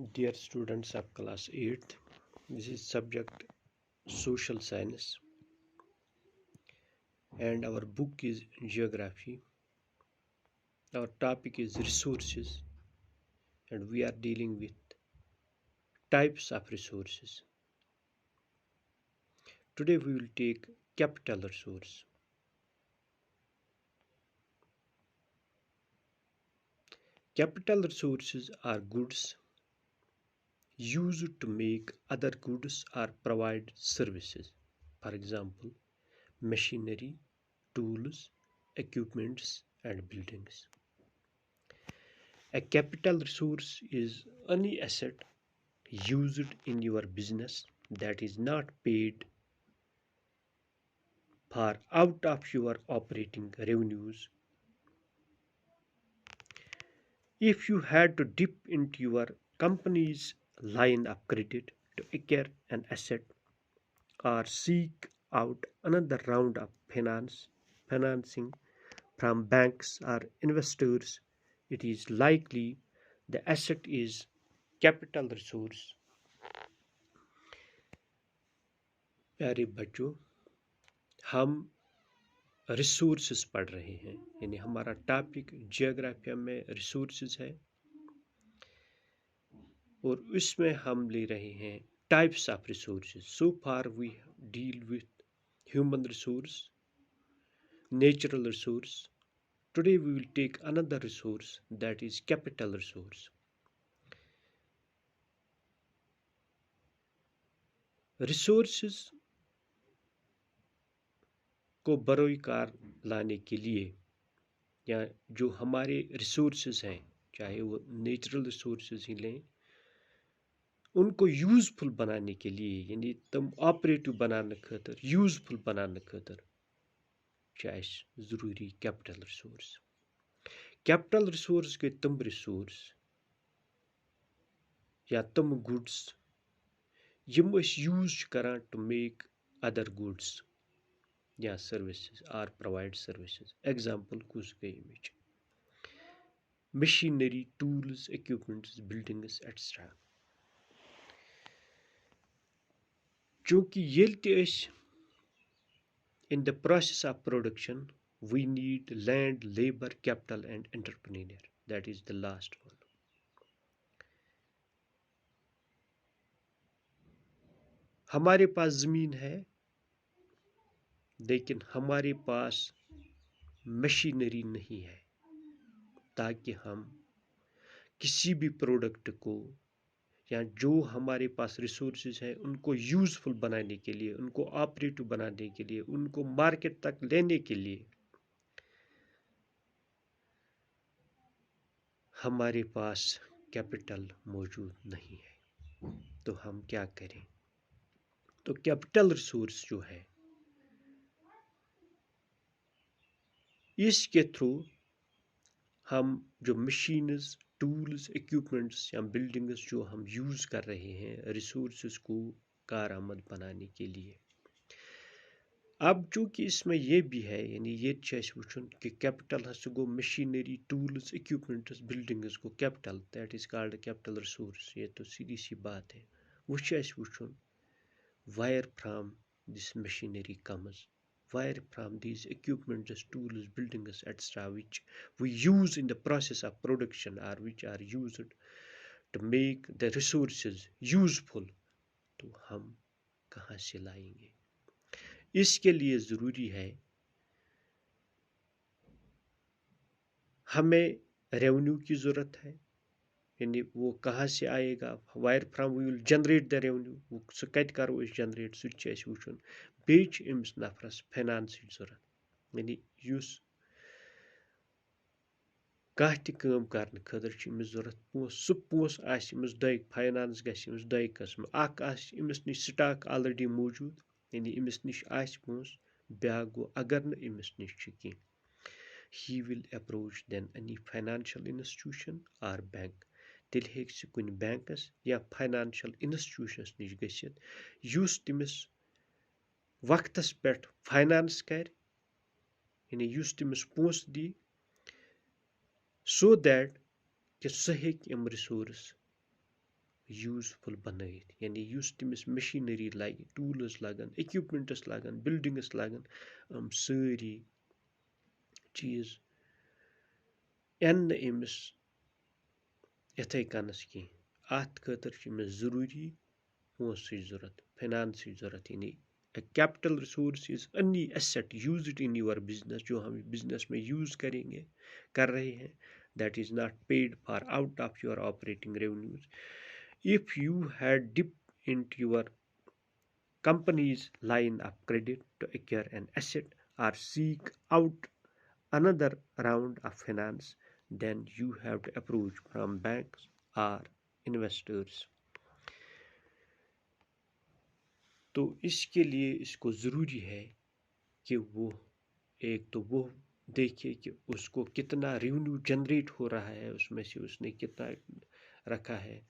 Dear students of class 8th, this is subject social science and our book is geography. Our topic is resources and we are dealing with types of resources. Today we will take capital resource. Capital resources are goods used to make other goods or provide services. For example, machinery, tools, equipments, and buildings. A capital resource is any asset used in your business that is not paid for out of your operating revenues. If you had to dip into your company's line of credit to acquire an asset or seek out another round of financing from banks or investors, it is likely the asset is capital resource. प्यारे बच्चों, हम resources पढ़ रहे हैं, यानी हमारा topic geography में resources है और उसमें हम ले रहे हैं types of resources. So far we deal with human resource, natural resource. Today we will take another resource that is capital resource. Resources को बरोईकार लाने के लिए या जो हमारे रिसोर्सेज हैं, चाहे वो नेचुरल रिसोर्सेज ही लें, उनको यूजफुल बनाने के लिए यानी तम ऑपरेटिव बनाने खतर, यूजफुल बनाने खतर ज़रूरी कैपिटल रिसोर्स. कैपिटल रिसोर्स गए तम रिसोर्स या तम गुड्स यम यूज करान टू मेक अदर गुड्स या services or provide services. Example कुछ गई मिच machinery, tools, equipments, buildings etcetera. चूंकि ये in the process of production we need land, labor, capital and entrepreneur. That is the last one. हमारे पास ज़मीन है लेकिन हमारे पास मशीनरी नहीं है ताकि हम किसी भी प्रोडक्ट को या जो हमारे पास रिसोर्सेज हैं उनको यूजफुल बनाने के लिए, उनको ऑपरेटिव बनाने के लिए, उनको मार्केट तक लेने के लिए हमारे पास कैपिटल मौजूद नहीं है. तो हम क्या करें? तो कैपिटल रिसोर्स जो है इसके थ्रू हम जो मशीन्स, टूल्स, इक्विपमेंट्स या बिल्डिंग्स जो हम यूज़ कर रहे हैं रिसोर्सेज को कारआमद बनाने के लिए. अब चूँकि इसमें ये भी है यानी ये वुचन कि कैपिटल हस गो मशीनरी, टूल्स, इक्विपमेंट्स, बिल्डिंग्स को capital, that is called capital resource. ये तो सीधी सी बात है. वुचन where from this machinery comes, where from these equipments, tools, buildings, etc., which we use in the process of production or which are used to make the resources useful, तो हम कहाँ से लाएंगे? इसके लिए ज़रूरी है हमें रेवेन्यू की ज़रूरत है, यानी वो कहाँ से आएगा? Where from we will generate the revenue, वो सो कत करो इस जनरेट सह वुचन. बेच अमिस नफरस फाइनेंस ज़रूरत, यानी युस कह तम कर खतर ज़रूरत पोस, सह पोस आमिस दो फाइनेंस गमिस दो कस्म. अमिस नश स्टॉक ऑलरेडी मौजूद यानी अमिस नश पोस, ब्या गो अगर न अमिस नश कह, he will approach then any financial institution or bank. तेल हेक सह कुन बैंकस या फाइनेंशियल इंस्टीट्यूशनस नश गसित युस तमिस वक्तस पे फाइनेंस कर, यानी युस तमिस पोस दी, so that कि सह हेक रिसोर्स यूजफुल बनाइथ यानी युस तमिस मशीनरी लगे टूल्स लगन इक्विपमेंट्स लगन बिल्डिंग्स लगन सारी चीज अमिस इथे कनस की अत खतर जरूरी पोंस जरूरत फाइनेंस जरूरत यानी a capital resource is any asset used in your business जो हम बिजनेस में यूज करेंगे कर रहे हैं that is not paid for out of your operating revenues. If you had dipped into your company's line of credit to acquire an asset or seek out another round of finance, then you have to approach from banks or investors. तो इसके लिए इसको ज़रूरी है कि वो एक तो वो देखे कि उसको कितना रेवेन्यू जनरेट हो रहा है उसमें से उसने कितना रखा है